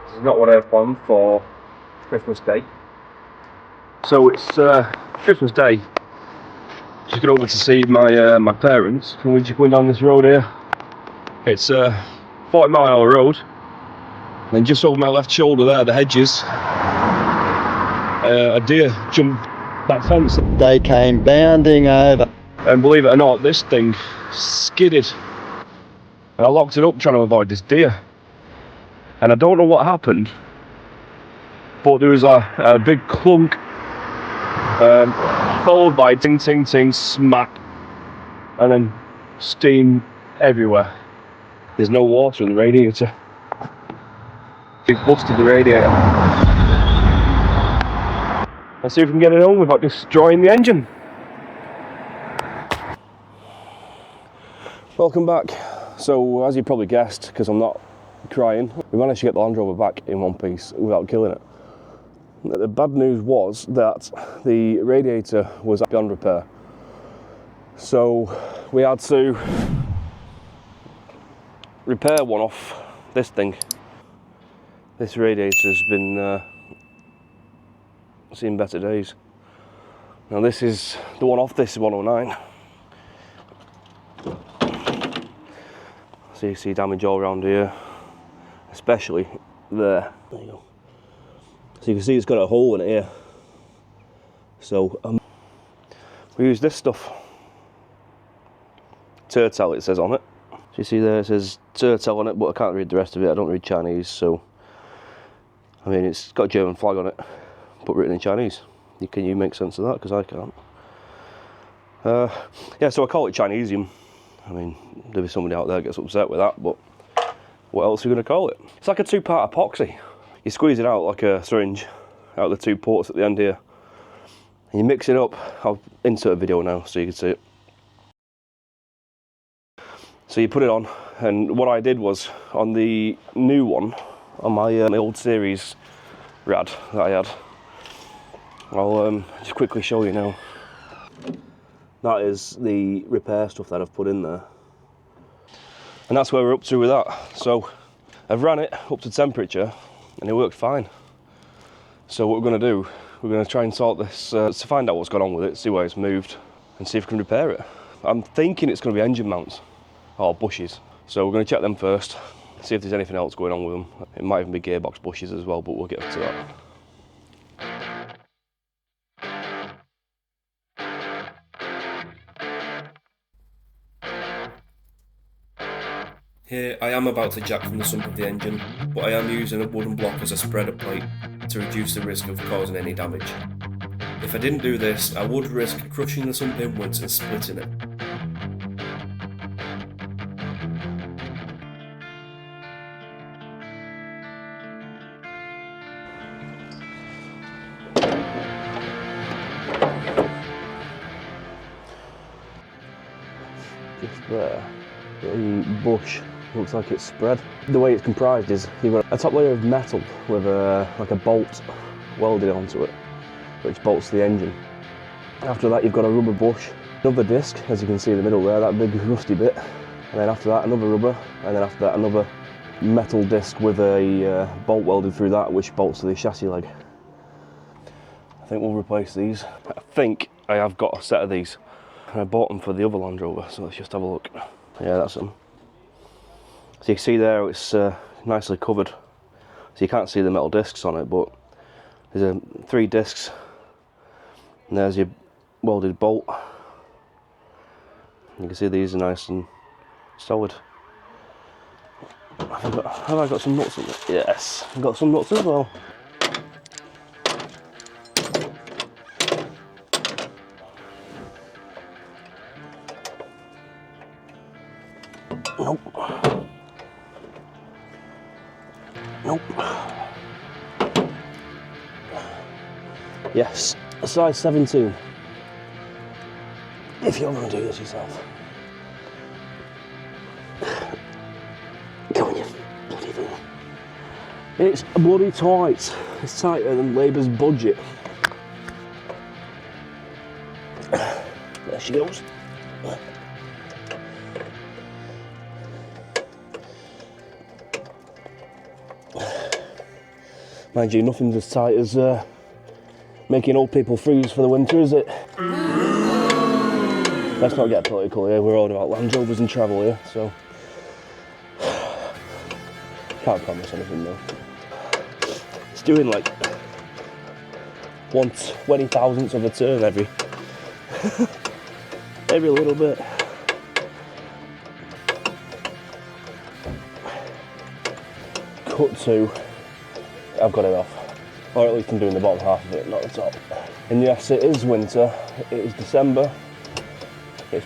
This is not what I have planned for Christmas Day. So it's Christmas Day. Just got over to see my parents, and we're just going down this road here. It's a 40-mile-an-hour road, and just over my left shoulder there, the hedges, a deer jumped that fence. They came bounding over. And believe it or not, this thing skidded. And I locked it up trying to avoid this deer. And I don't know what happened, but there was a big clunk, followed by ting ting ting smack, and then steam everywhere. There's no water in the radiator. We've busted the radiator. Let's see if we can get it home without destroying the engine. Welcome back. So, as you probably guessed, because I'm not crying, we managed to get the Landrover back in one piece without killing it. The bad news was that the radiator was beyond repair. So, we had to repair one off this thing. This radiator's been seen better days. Now this is the one off this 109. So you see damage all around here, especially there. There you go. So you can see it's got a hole in it here. So we use this stuff. Turtle it says on it. So you see there it says Turtle on it, but I can't read the rest of it. I don't read Chinese, so I mean it's got a German flag on it, but written in Chinese. Can you make sense of that? Because I can't. Yeah, so I call it Chinesium. I mean, there'll be somebody out there that gets upset with that, but what else are we going to call it? It's like a two-part epoxy. You squeeze it out like a syringe, out the two ports at the end here, and you mix it up. I'll insert a video now so you can see it. So you put it on, and what I did was, on the new one, on my old series Rad that I had, I'll just quickly show you now. That is the repair stuff that I've put in there. And that's where we're up to with that. So I've ran it up to temperature and it worked fine. So what we're going to do, we're going to try and sort this, to find out what's gone on with it, see where it's moved, and see if we can repair it. I'm thinking it's going to be engine mounts or bushes. So we're going to check them first, see if there's anything else going on with them. It might even be gearbox bushes as well, but we'll get to that. Here I am about to jack from the sump of the engine, but I am using a wooden block as a spreader plate to reduce the risk of causing any damage. If I didn't do this, I would risk crushing the sump inwards and splitting it. Just there, the bush looks like it's spread. The way it's comprised is you've got a top layer of metal with like a bolt welded onto it, which bolts the engine. After that you've got a rubber bush, another disc, as you can see in the middle there, that big rusty bit, and then after that another rubber, and then after that another metal disc with a bolt welded through that, which bolts to the chassis leg. I think we'll replace these. I think I have got a set of these. I bought them for the other Landrover, so let's just have a look. Yeah, that's them. So you can see there it's nicely covered. So you can't see the metal discs on it, but there's 3 discs. And there's your welded bolt. You can see these are nice and solid. Have I got some nuts in it? Yes, I've got some nuts as well. Nope. Nope. Yes, a size 17. If you're going to do this yourself. Go on, you bloody thing. It's bloody tight. It's tighter than Labour's budget. There she goes. Mind you, nothing's as tight as making old people freeze for the winter, is it? Let's not get political here, we're all about Landrovers and travel here, so... Can't promise anything though. It's doing like 1/20,000th of a turn every little bit. Cut to, I've got it off. Or at least I'm doing the bottom half of it, not the top. And yes, it is winter, it is December. It's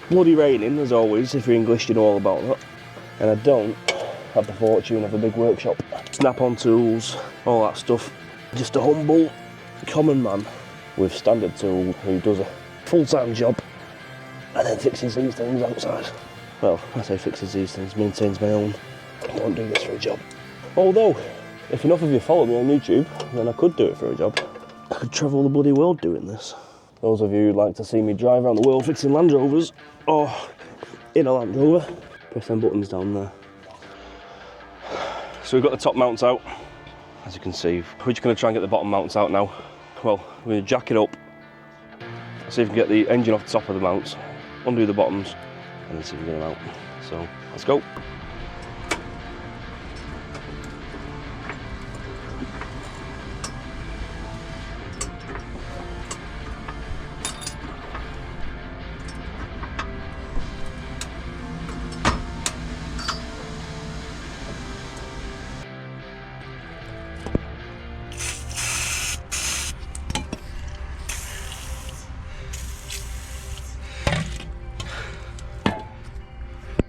bloody raining, as always. If you're English, you know all about that. And I don't have the fortune of a big workshop. Snap-on tools, all that stuff. Just a humble, common man with standard tools who does a full-time job and then fixes these things outside. Well, I say fixes these things, maintains my own. I don't do this for a job. Although, if enough of you follow me on YouTube, then I could do it for a job. I could travel the bloody world doing this. Those of you who'd like to see me drive around the world fixing Land Rovers, or in a Land Rover, press them buttons down there. So we've got the top mounts out, as you can see. We're just going to try and get the bottom mounts out now. Well, we're going to jack it up, see if we can get the engine off the top of the mounts, undo the bottoms, and then see if we can get them out. So, let's go.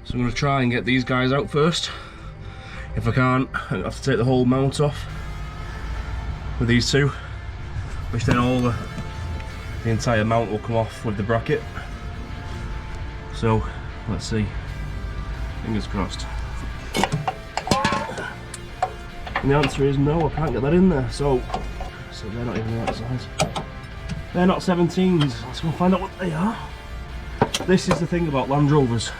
So I'm going to try and get these guys out first. If I can't, I'll have to take the whole mount off with these two, which then all the entire mount will come off with the bracket. So let's see, fingers crossed. And the answer is no, I can't get that in there, so they're not even the right size. They're not 17s, let's go find out what they are. This is the thing about Land Rovers.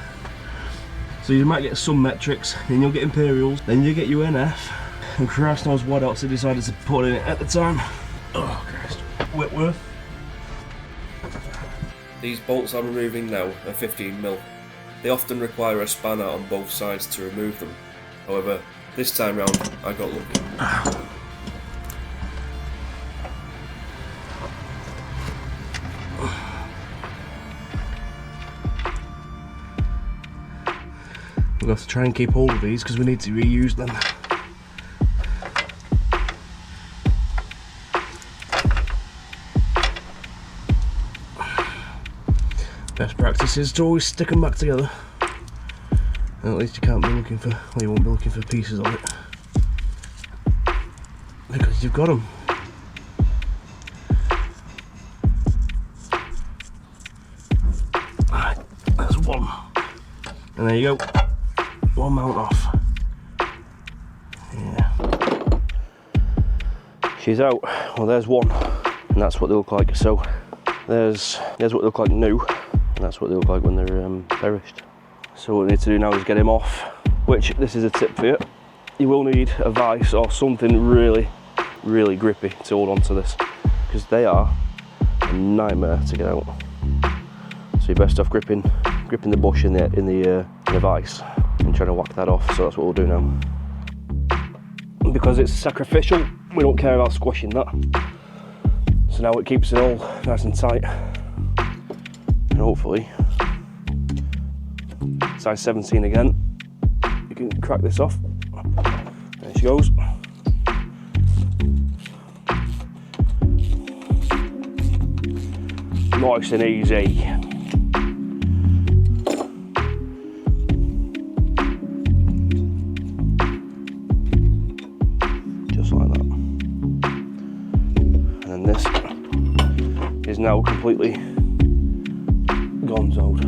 So you might get some metrics, then you'll get Imperials, then you get your NF, and Christ knows what else they decided to put in it at the time. Oh Christ, Whitworth. These bolts I'm removing now are 15mm. They often require a spanner on both sides to remove them. However, this time round I got lucky. We'll have to try and keep hold of these because we need to reuse them. Best practice is to always stick them back together. And at least you can't be looking for, well, you won't be looking for pieces of it. Because you've got them. Alright, that's one. And there you go. One mount off. Yeah. She's out. Well, there's one, and that's what they look like. So there's what they look like new, and that's what they look like when they're perished. So what we need to do now is get him off. Which, this is a tip for you. You will need a vice or something really, really grippy to hold on to this, because they are a nightmare to get out. So you're best off gripping the bush in the vice and trying to whack that off. So that's what we'll do now. And because it's sacrificial, we don't care about squashing that. So now it keeps it all nice and tight, and hopefully size 17 again. You can crack this off. There she goes. Nice and easy. Just like that. And then this is now completely gonzoed.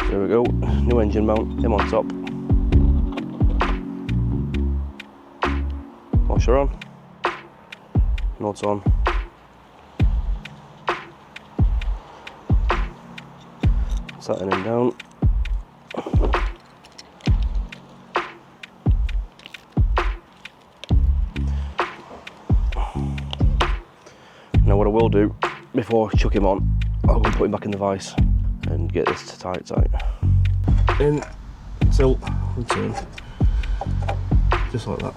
There we go, new engine mount, him on top. Washer on, nuts on. Setting him down. do, before I chuck him on, I'll go and put him back in the vise and get this to tight. In, tilt, and turn. Just like that.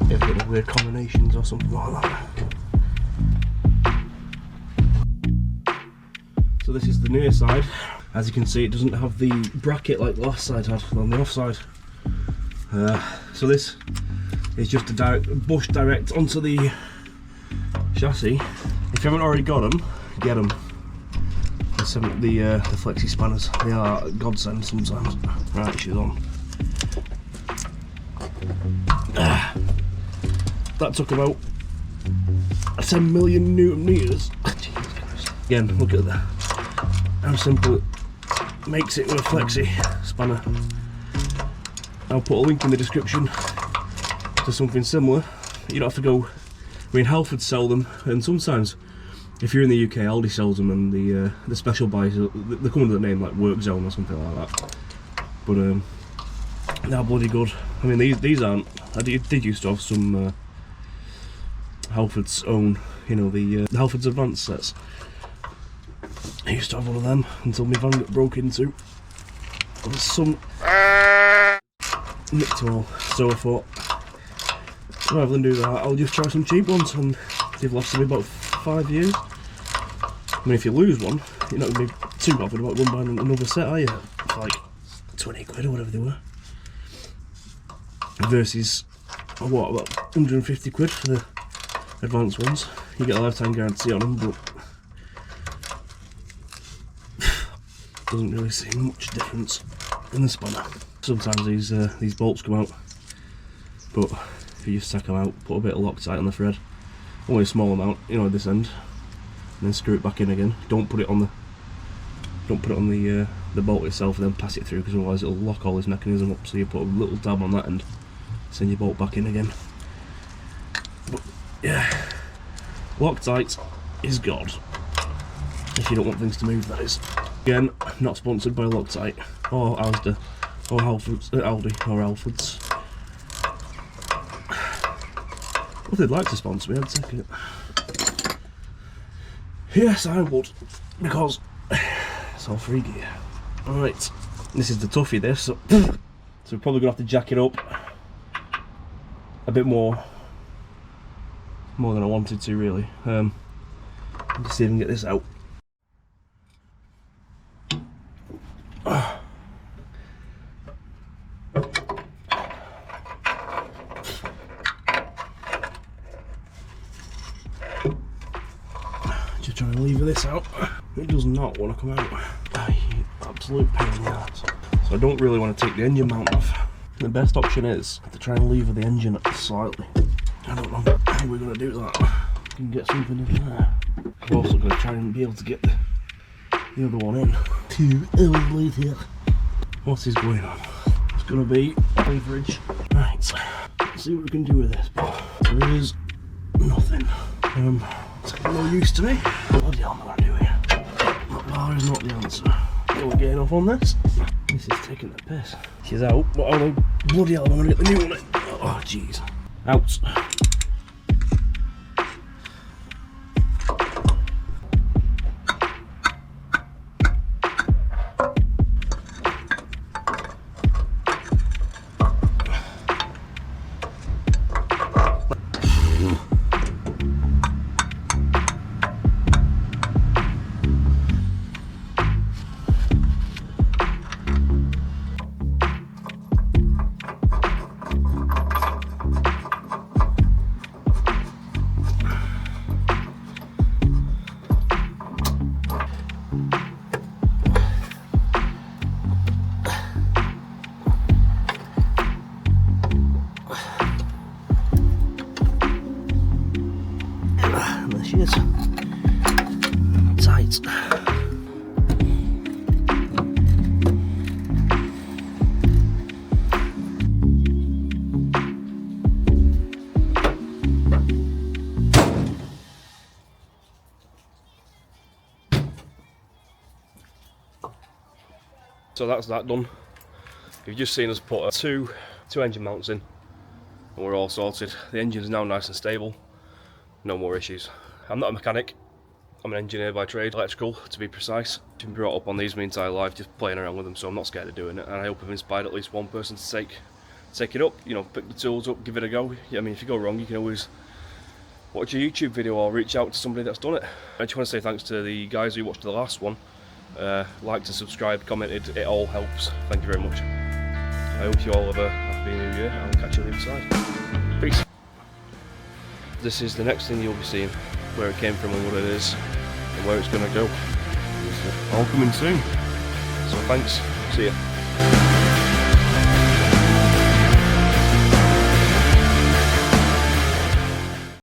If you get any weird combinations or something like that. So this is the near side. As you can see, it doesn't have the bracket like the last side had on the off side. So this is just a bush direct onto the chassis. If you haven't already got them, get them. The flexi spanners, they are a godsend sometimes. Right, she's on. That took about 10 million Newton meters. Jesus Christ. Again, look at that. How simple it makes it with a flexi spanner. I'll put a link in the description to something similar. You don't have to go. I mean, Halfords sell them, and sometimes, if you're in the UK, Aldi sells them, and the special buys, they come under the name like Work Zone or something like that. But they're bloody good. I mean, these aren't. I did used to have some Halfords own, you know, the Halfords Advanced sets. I used to have one of them until my van got broke into. There's some nicked them all, so I thought, rather than do that, I'll just try some cheap ones, and they've lasted me about 5 years. I mean, if you lose one, you're not going to be too bothered about going buying another set, are you? It's like 20 quid or whatever they were. Versus, what, about 150 quid for the advanced ones. You get a lifetime guarantee on them, but doesn't really seem much difference in the spanner. Sometimes these bolts come out, but if you just take them out, put a bit of Loctite on the thread, only a small amount, you know, at this end, and then screw it back in again. Don't put it on the bolt itself and then pass it through, because otherwise it'll lock all this mechanism up. So you put a little dab on that end, send your bolt back in again. But yeah, Loctite is God. If you don't want things to move, that is. Again, not sponsored by Loctite or Asda or Halfords, Aldi or Halfords. If they'd like to sponsor me, I'd take it. Yes, I would, because it's all free gear. Alright, this is the toughie, this, so we're probably going to have to jack it up a bit more than I wanted to, really. Let's see if I can get this out. Just trying to lever this out. It does not want to come out. Absolute pain in the ass. So I don't really want to take the engine mount off. The best option is to try and lever the engine up slightly. I don't know how we're going to do that. We can get something in there. I'm also going to try and be able to get the other one in. What is going on? It's going to be leverage. Right, let's see what we can do with this. But there is nothing. It's no use to me. Bloody hell am I going to do here? That bar is not the answer. Are we getting off on this? This is taking the piss. She's out, but oh no, bloody hell am I going to get the new one in? Oh jeez. Out. There she is. Tight. So that's that done. You've just seen us put two engine mounts in, and we're all sorted. The engine's now nice and stable. no more issues. I'm not a mechanic, I'm an engineer by trade, electrical to be precise. I've been brought up on these my entire life, just playing around with them, so I'm not scared of doing it, and I hope I've inspired at least one person to take it up, you know, pick the tools up, give it a go. I mean, if you go wrong, you can always watch a YouTube video or reach out to somebody that's done it. I just want to say thanks to the guys who watched the last one, liked and subscribed, commented, it all helps. Thank you very much. I hope you all have a happy new year, and I'll catch you on the other side. Peace. This is the next thing you'll be seeing, where it came from and what it is, and where it's going to go. It's all coming soon. So thanks, see ya.